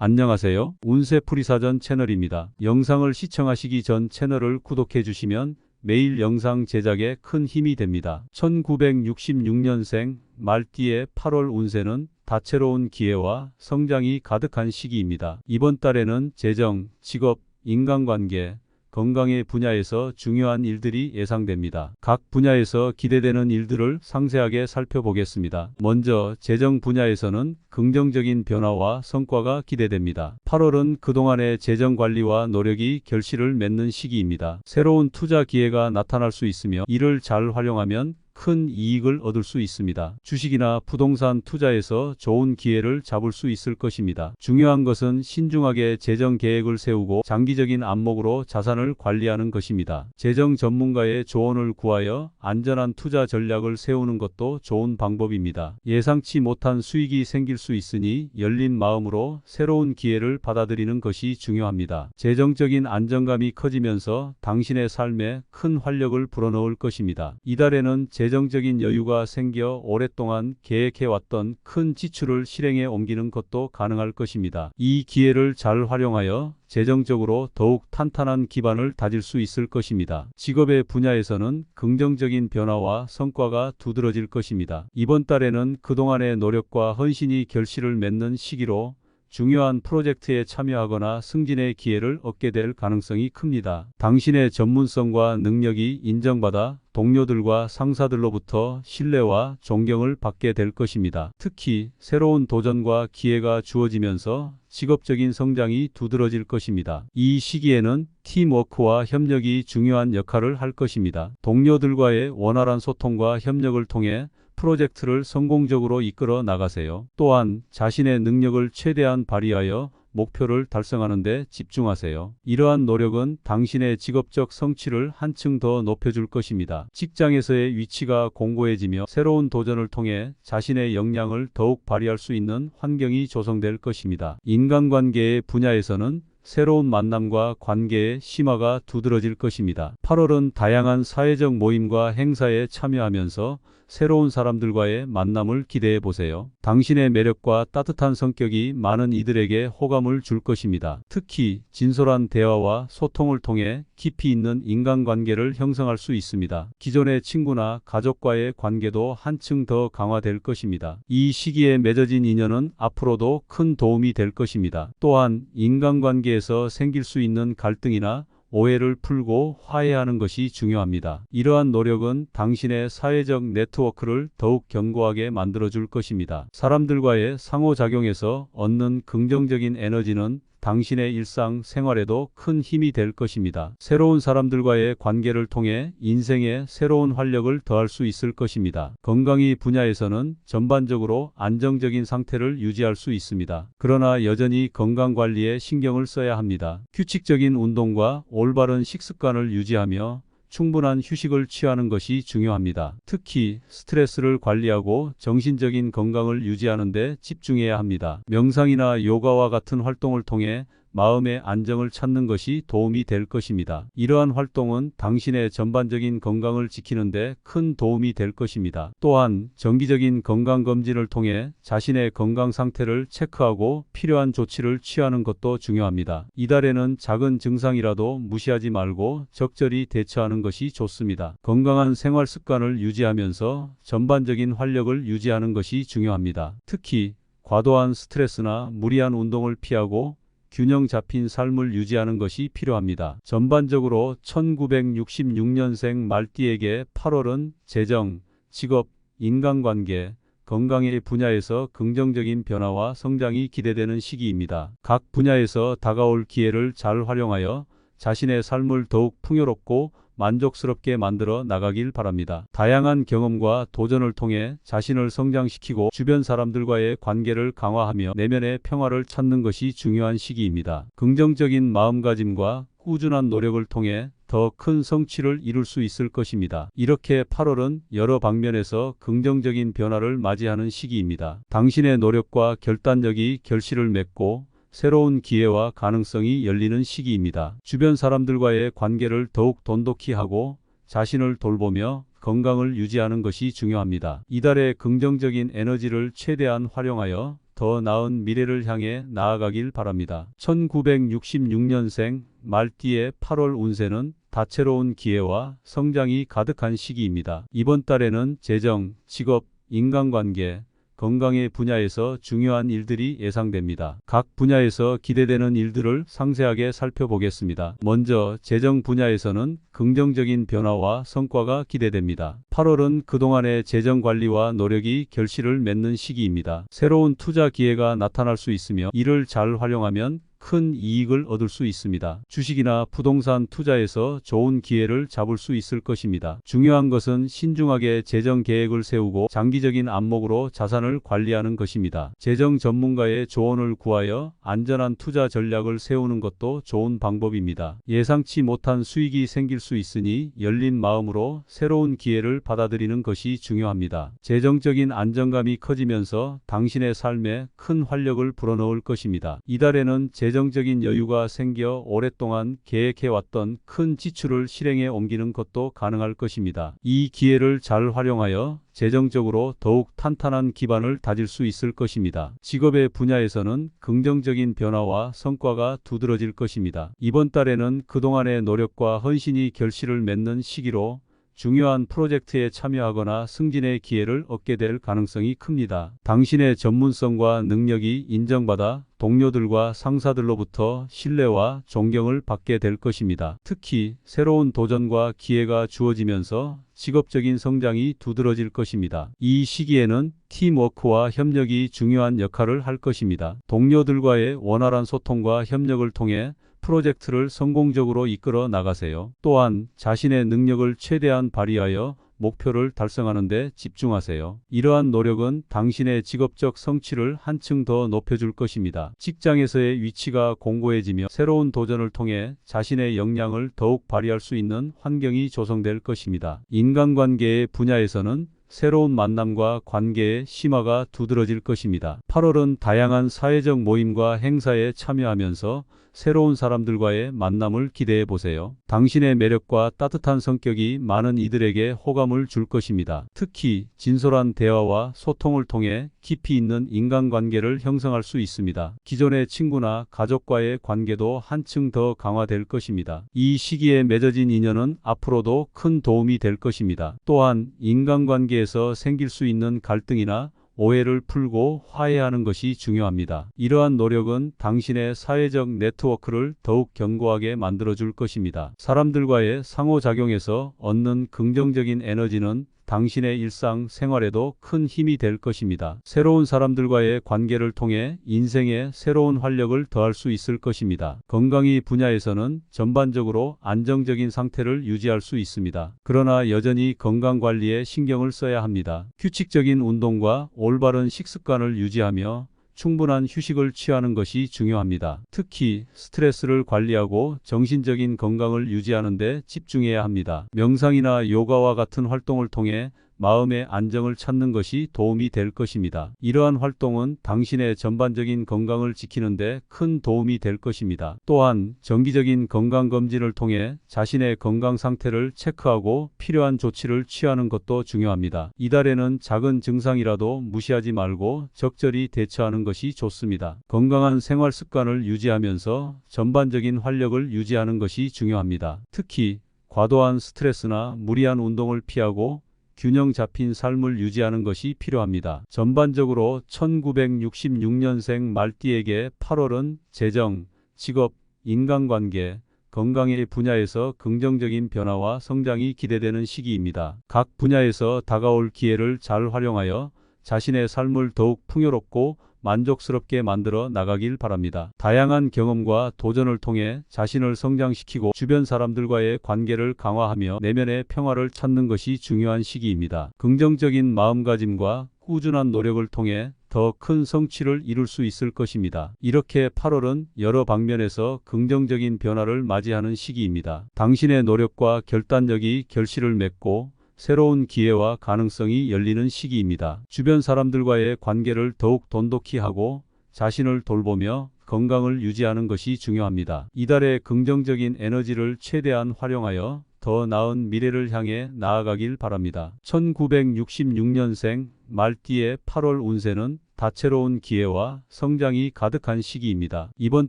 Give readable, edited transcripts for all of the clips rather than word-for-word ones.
안녕하세요. 운세풀이사전 채널입니다. 영상을 시청하시기 전 채널을 구독해 주시면 매일 영상 제작에 큰 힘이 됩니다. 1966년생 말띠의 8월 운세는 다채로운 기회와 성장이 가득한 시기입니다. 이번 달에는 재정, 직업, 인간관계, 건강의 분야에서 중요한 일들이 예상됩니다. 각 분야에서 기대되는 일들을 상세하게 살펴보겠습니다. 먼저 재정 분야에서는 긍정적인 변화와 성과가 기대됩니다. 8월은 그동안의 재정 관리와 노력이 결실을 맺는 시기입니다. 새로운 투자 기회가 나타날 수 있으며 이를 잘 활용하면 큰 이익을 얻을 수 있습니다. 주식이나 부동산 투자에서 좋은 기회를 잡을 수 있을 것입니다. 중요한 것은 신중하게 재정 계획을 세우고 장기적인 안목으로 자산을 관리하는 것입니다. 재정 전문가의 조언을 구하여 안전한 투자 전략을 세우는 것도 좋은 방법입니다. 예상치 못한 수익이 생길 수 있으니 열린 마음으로 새로운 기회를 받아들이는 것이 중요합니다. 재정적인 안정감이 커지면서 당신의 삶에 큰 활력을 불어넣을 것입니다. 이달에는 재정적인 여유가 생겨 오랫동안 계획해왔던 큰 지출을 실행에 옮기는 것도 가능할 것입니다. 이 기회를 잘 활용하여 재정적으로 더욱 탄탄한 기반을 다질 수 있을 것입니다. 직업의 분야에서는 긍정적인 변화와 성과가 두드러질 것입니다. 이번 달에는 그동안의 노력과 헌신이 결실을 맺는 시기로 중요한 프로젝트에 참여하거나 승진의 기회를 얻게 될 가능성이 큽니다. 당신의 전문성과 능력이 인정받아 동료들과 상사들로부터 신뢰와 존경을 받게 될 것입니다. 특히 새로운 도전과 기회가 주어지면서 직업적인 성장이 두드러질 것입니다. 이 시기에는 팀워크와 협력이 중요한 역할을 할 것입니다. 동료들과의 원활한 소통과 협력을 통해 프로젝트를 성공적으로 이끌어 나가세요. 또한 자신의 능력을 최대한 발휘하여 목표를 달성하는 데 집중하세요. 이러한 노력은 당신의 직업적 성취를 한층 더 높여줄 것입니다. 직장에서의 위치가 공고해지며 새로운 도전을 통해 자신의 역량을 더욱 발휘할 수 있는 환경이 조성될 것입니다. 인간관계의 분야에서는 새로운 만남과 관계의 심화가 두드러질 것입니다. 8월은 다양한 사회적 모임과 행사에 참여하면서 새로운 사람들과의 만남을 기대해 보세요. 당신의 매력과 따뜻한 성격이 많은 이들에게 호감을 줄 것입니다. 특히 진솔한 대화와 소통을 통해 깊이 있는 인간관계를 형성할 수 있습니다. 기존의 친구나 가족과의 관계도 한층 더 강화될 것입니다. 이 시기에 맺어진 인연은 앞으로도 큰 도움이 될 것입니다. 또한 인간관계에서 생길 수 있는 갈등이나 오해를 풀고 화해하는 것이 중요합니다. 이러한 노력은 당신의 사회적 네트워크를 더욱 견고하게 만들어줄 것입니다. 사람들과의 상호작용에서 얻는 긍정적인 에너지는 당신의 일상 생활에도 큰 힘이 될 것입니다. 새로운 사람들과의 관계를 통해 인생에 새로운 활력을 더할 수 있을 것입니다. 건강의 분야에서는 전반적으로 안정적인 상태를 유지할 수 있습니다. 그러나 여전히 건강관리에 신경을 써야 합니다. 규칙적인 운동과 올바른 식습관을 유지하며 충분한 휴식을 취하는 것이 중요합니다. 특히 스트레스를 관리하고 정신적인 건강을 유지하는 데 집중해야 합니다. 명상이나 요가와 같은 활동을 통해 마음의 안정을 찾는 것이 도움이 될 것입니다. 이러한 활동은 당신의 전반적인 건강을 지키는 데 큰 도움이 될 것입니다. 또한 정기적인 건강검진을 통해 자신의 건강 상태를 체크하고 필요한 조치를 취하는 것도 중요합니다. 이달에는 작은 증상이라도 무시하지 말고 적절히 대처하는 것이 좋습니다. 건강한 생활 습관을 유지하면서 전반적인 활력을 유지하는 것이 중요합니다. 특히 과도한 스트레스나 무리한 운동을 피하고 균형 잡힌 삶을 유지하는 것이 필요합니다. 전반적으로 1966년생 말띠에게 8월은 재정, 직업, 인간관계, 건강의 분야에서 긍정적인 변화와 성장이 기대되는 시기입니다. 각 분야에서 다가올 기회를 잘 활용하여 자신의 삶을 더욱 풍요롭고 만족스럽게 만들어 나가길 바랍니다. 다양한 경험과 도전을 통해 자신을 성장시키고 주변 사람들과의 관계를 강화하며 내면의 평화를 찾는 것이 중요한 시기입니다. 긍정적인 마음가짐과 꾸준한 노력을 통해 더 큰 성취를 이룰 수 있을 것입니다. 이렇게 8월은 여러 방면에서 긍정적인 변화를 맞이하는 시기입니다. 당신의 노력과 결단력이 결실을 맺고 새로운 기회와 가능성이 열리는 시기입니다. 주변 사람들과의 관계를 더욱 돈독히 하고 자신을 돌보며 건강을 유지하는 것이 중요합니다. 이달의 긍정적인 에너지를 최대한 활용하여 더 나은 미래를 향해 나아가길 바랍니다. 1966년생 말띠의 8월 운세는 다채로운 기회와 성장이 가득한 시기입니다. 이번 달에는 재정, 직업, 인간관계, 건강의 분야에서 중요한 일들이 예상됩니다. 각 분야에서 기대되는 일들을 상세하게 살펴보겠습니다. 먼저 재정 분야에서는 긍정적인 변화와 성과가 기대됩니다. 8월은 그동안의 재정 관리와 노력이 결실을 맺는 시기입니다. 새로운 투자 기회가 나타날 수 있으며 이를 잘 활용하면 큰 이익을 얻을 수 있습니다. 주식이나 부동산 투자에서 좋은 기회를 잡을 수 있을 것입니다. 중요한 것은 신중하게 재정 계획을 세우고 장기적인 안목으로 자산을 관리하는 것입니다. 재정 전문가의 조언을 구하여 안전한 투자 전략을 세우는 것도 좋은 방법입니다. 예상치 못한 수익이 생길 수 있으니 열린 마음으로 새로운 기회를 받아들이는 것이 중요합니다. 재정적인 안정감이 커지면서 당신의 삶에 큰 활력을 불어넣을 것입니다. 이달에는 재정적인 여유가 생겨 오랫동안 계획해왔던 큰 지출을 실행에 옮기는 것도 가능할 것입니다. 이 기회를 잘 활용하여 재정적으로 더욱 탄탄한 기반을 다질 수 있을 것입니다. 직업의 분야에서는 긍정적인 변화와 성과가 두드러질 것입니다. 이번 달에는 그동안의 노력과 헌신이 결실을 맺는 시기로 중요한 프로젝트에 참여하거나 승진의 기회를 얻게 될 가능성이 큽니다. 당신의 전문성과 능력이 인정받아 동료들과 상사들로부터 신뢰와 존경을 받게 될 것입니다. 특히 새로운 도전과 기회가 주어지면서 직업적인 성장이 두드러질 것입니다. 이 시기에는 팀워크와 협력이 중요한 역할을 할 것입니다. 동료들과의 원활한 소통과 협력을 통해 프로젝트를 성공적으로 이끌어 나가세요. 또한 자신의 능력을 최대한 발휘하여 목표를 달성하는 데 집중하세요. 이러한 노력은 당신의 직업적 성취를 한층 더 높여줄 것입니다. 직장에서의 위치가 공고해지며 새로운 도전을 통해 자신의 역량을 더욱 발휘할 수 있는 환경이 조성될 것입니다. 인간관계의 분야에서는 새로운 만남과 관계의 심화가 두드러질 것입니다. 8월은 다양한 사회적 모임과 행사에 참여하면서 새로운 사람들과의 만남을 기대해 보세요. 당신의 매력과 따뜻한 성격이 많은 이들에게 호감을 줄 것입니다. 특히 진솔한 대화와 소통을 통해 깊이 있는 인간관계를 형성할 수 있습니다. 기존의 친구나 가족과의 관계도 한층 더 강화될 것입니다. 이 시기에 맺어진 인연은 앞으로도 큰 도움이 될 것입니다. 또한 인간관계에서 생길 수 있는 갈등이나 오해를 풀고 화해하는 것이 중요합니다. 이러한 노력은 당신의 사회적 네트워크를 더욱 견고하게 만들어줄 것입니다. 사람들과의 상호작용에서 얻는 긍정적인 에너지는 당신의 일상 생활에도 큰 힘이 될 것입니다. 새로운 사람들과의 관계를 통해 인생에 새로운 활력을 더할 수 있을 것입니다. 건강의 분야에서는 전반적으로 안정적인 상태를 유지할 수 있습니다. 그러나 여전히 건강관리에 신경을 써야 합니다. 규칙적인 운동과 올바른 식습관을 유지하며 충분한 휴식을 취하는 것이 중요합니다. 특히 스트레스를 관리하고 정신적인 건강을 유지하는 데 집중해야 합니다. 명상이나 요가와 같은 활동을 통해 마음의 안정을 찾는 것이 도움이 될 것입니다. 이러한 활동은 당신의 전반적인 건강을 지키는 데 큰 도움이 될 것입니다. 또한 정기적인 건강검진을 통해 자신의 건강 상태를 체크하고 필요한 조치를 취하는 것도 중요합니다. 이달에는 작은 증상이라도 무시하지 말고 적절히 대처하는 것이 좋습니다. 건강한 생활 습관을 유지하면서 전반적인 활력을 유지하는 것이 중요합니다. 특히 과도한 스트레스나 무리한 운동을 피하고 균형 잡힌 삶을 유지하는 것이 필요합니다. 전반적으로 1966년생 말띠에게 8월은 재정, 직업, 인간관계, 건강의 분야에서 긍정적인 변화와 성장이 기대되는 시기입니다. 각 분야에서 다가올 기회를 잘 활용하여 자신의 삶을 더욱 풍요롭고 만족스럽게 만들어 나가길 바랍니다. 다양한 경험과 도전을 통해 자신을 성장시키고 주변 사람들과의 관계를 강화하며 내면의 평화를 찾는 것이 중요한 시기입니다. 긍정적인 마음가짐과 꾸준한 노력을 통해 더 큰 성취를 이룰 수 있을 것입니다. 이렇게 8월은 여러 방면에서 긍정적인 변화를 맞이하는 시기입니다. 당신의 노력과 결단력이 결실을 맺고 새로운 기회와 가능성이 열리는 시기입니다. 주변 사람들과의 관계를 더욱 돈독히 하고 자신을 돌보며 건강을 유지하는 것이 중요합니다. 이달의 긍정적인 에너지를 최대한 활용하여 더 나은 미래를 향해 나아가길 바랍니다. 1966년생 말띠의 8월 운세는 다채로운 기회와 성장이 가득한 시기입니다. 이번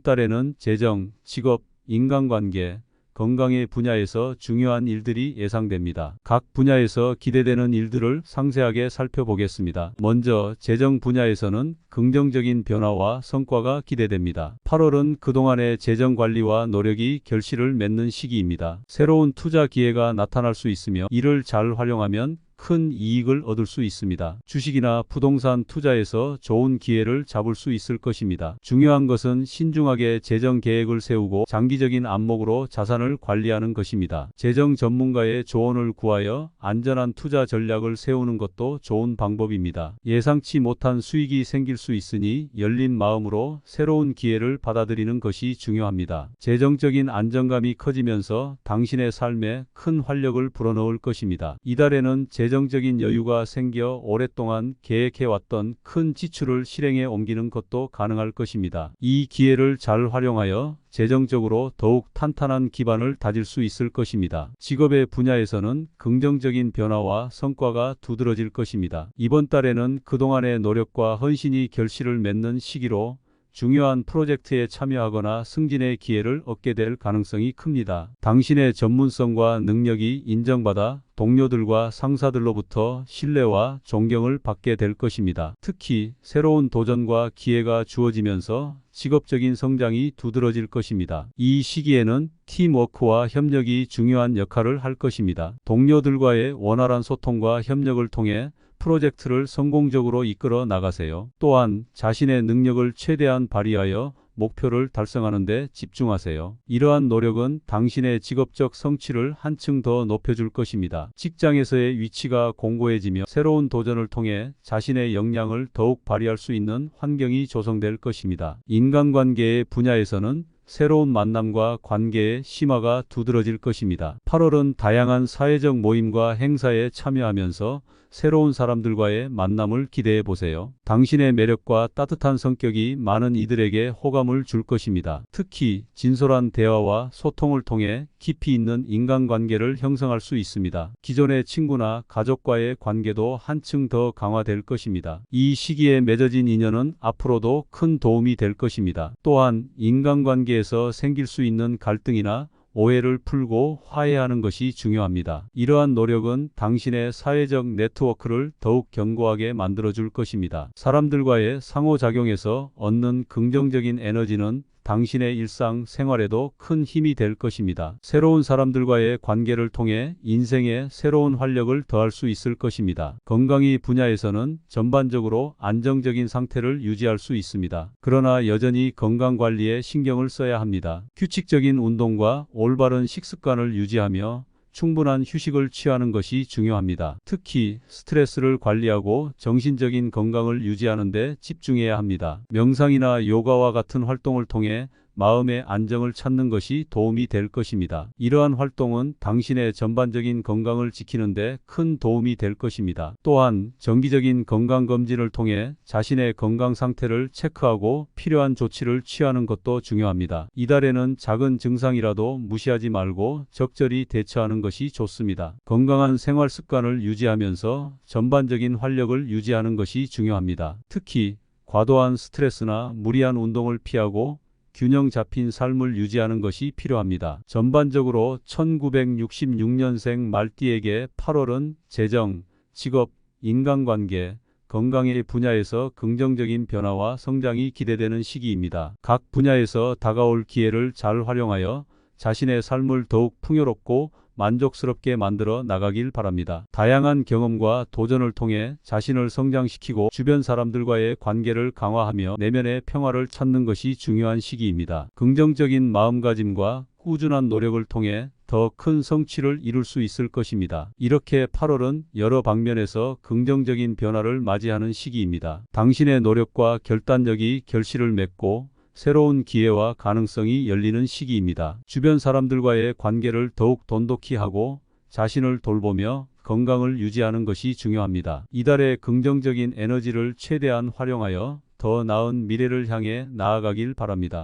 달에는 재정, 직업, 인간관계, 건강의 분야에서 중요한 일들이 예상됩니다. 각 분야에서 기대되는 일들을 상세하게 살펴보겠습니다. 먼저 재정 분야에서는 긍정적인 변화와 성과가 기대됩니다. 8월은 그동안의 재정 관리와 노력이 결실을 맺는 시기입니다. 새로운 투자 기회가 나타날 수 있으며 이를 잘 활용하면 큰 이익을 얻을 수 있습니다. 주식이나 부동산 투자에서 좋은 기회를 잡을 수 있을 것입니다. 중요한 것은 신중하게 재정 계획을 세우고 장기적인 안목으로 자산을 관리하는 것입니다. 재정 전문가의 조언을 구하여 안전한 투자 전략을 세우는 것도 좋은 방법입니다. 예상치 못한 수익이 생길 수 있으니 열린 마음으로 새로운 기회를 받아들이는 것이 중요합니다. 재정적인 안정감이 커지면서 당신의 삶에 큰 활력을 불어넣을 것입니다. 이달에는 재정적인 여유가 생겨 오랫동안 계획해왔던 큰 지출을 실행에 옮기는 것도 가능할 것입니다. 이 기회를 잘 활용하여 재정적으로 더욱 탄탄한 기반을 다질 수 있을 것입니다. 직업의 분야에서는 긍정적인 변화와 성과가 두드러질 것입니다. 이번 달에는 그동안의 노력과 헌신이 결실을 맺는 시기로 중요한 프로젝트에 참여하거나 승진의 기회를 얻게 될 가능성이 큽니다. 당신의 전문성과 능력이 인정받아 동료들과 상사들로부터 신뢰와 존경을 받게 될 것입니다. 특히 새로운 도전과 기회가 주어지면서 직업적인 성장이 두드러질 것입니다. 이 시기에는 팀워크와 협력이 중요한 역할을 할 것입니다. 동료들과의 원활한 소통과 협력을 통해 프로젝트를 성공적으로 이끌어 나가세요. 또한 자신의 능력을 최대한 발휘하여 목표를 달성하는 데 집중하세요. 이러한 노력은 당신의 직업적 성취를 한층 더 높여줄 것입니다. 직장에서의 위치가 공고해지며 새로운 도전을 통해 자신의 역량을 더욱 발휘할 수 있는 환경이 조성될 것입니다. 인간관계의 분야에서는 새로운 만남과 관계의 심화가 두드러질 것입니다. 8월은 다양한 사회적 모임과 행사에 참여하면서 새로운 사람들과의 만남을 기대해 보세요. 당신의 매력과 따뜻한 성격이 많은 이들에게 호감을 줄 것입니다. 특히 진솔한 대화와 소통을 통해 깊이 있는 인간관계를 형성할 수 있습니다. 기존의 친구나 가족과의 관계도 한층 더 강화될 것입니다. 이 시기에 맺어진 인연은 앞으로도 큰 도움이 될 것입니다. 또한 인간관계에서 생길 수 있는 갈등이나 오해를 풀고 화해하는 것이 중요합니다. 이러한 노력은 당신의 사회적 네트워크를 더욱 견고하게 만들어줄 것입니다. 사람들과의 상호작용에서 얻는 긍정적인 에너지는 당신의 일상 생활에도 큰 힘이 될 것입니다. 새로운 사람들과의 관계를 통해 인생에 새로운 활력을 더할 수 있을 것입니다. 건강의 분야에서는 전반적으로 안정적인 상태를 유지할 수 있습니다. 그러나 여전히 건강관리에 신경을 써야 합니다. 규칙적인 운동과 올바른 식습관을 유지하며 충분한 휴식을 취하는 것이 중요합니다. 특히 스트레스를 관리하고 정신적인 건강을 유지하는 데 집중해야 합니다. 명상이나 요가와 같은 활동을 통해 마음의 안정을 찾는 것이 도움이 될 것입니다. 이러한 활동은 당신의 전반적인 건강을 지키는 데 큰 도움이 될 것입니다. 또한 정기적인 건강검진을 통해 자신의 건강 상태를 체크하고 필요한 조치를 취하는 것도 중요합니다. 이달에는 작은 증상이라도 무시하지 말고 적절히 대처하는 것이 좋습니다. 건강한 생활 습관을 유지하면서 전반적인 활력을 유지하는 것이 중요합니다. 특히 과도한 스트레스나 무리한 운동을 피하고 균형 잡힌 삶을 유지하는 것이 필요합니다. 전반적으로 1966년생 말띠에게 8월은 재정, 직업, 인간관계, 건강의 분야에서 긍정적인 변화와 성장이 기대되는 시기입니다. 각 분야에서 다가올 기회를 잘 활용하여 자신의 삶을 더욱 풍요롭고 만족스럽게 만들어 나가길 바랍니다. 다양한 경험과 도전을 통해 자신을 성장시키고 주변 사람들과의 관계를 강화하며 내면의 평화를 찾는 것이 중요한 시기입니다. 긍정적인 마음가짐과 꾸준한 노력을 통해 더 큰 성취를 이룰 수 있을 것입니다. 이렇게 8월은 여러 방면에서 긍정적인 변화를 맞이하는 시기입니다. 당신의 노력과 결단력이 결실을 맺고 새로운 기회와 가능성이 열리는 시기입니다. 주변 사람들과의 관계를 더욱 돈독히 하고 자신을 돌보며 건강을 유지하는 것이 중요합니다. 이달의 긍정적인 에너지를 최대한 활용하여 더 나은 미래를 향해 나아가길 바랍니다.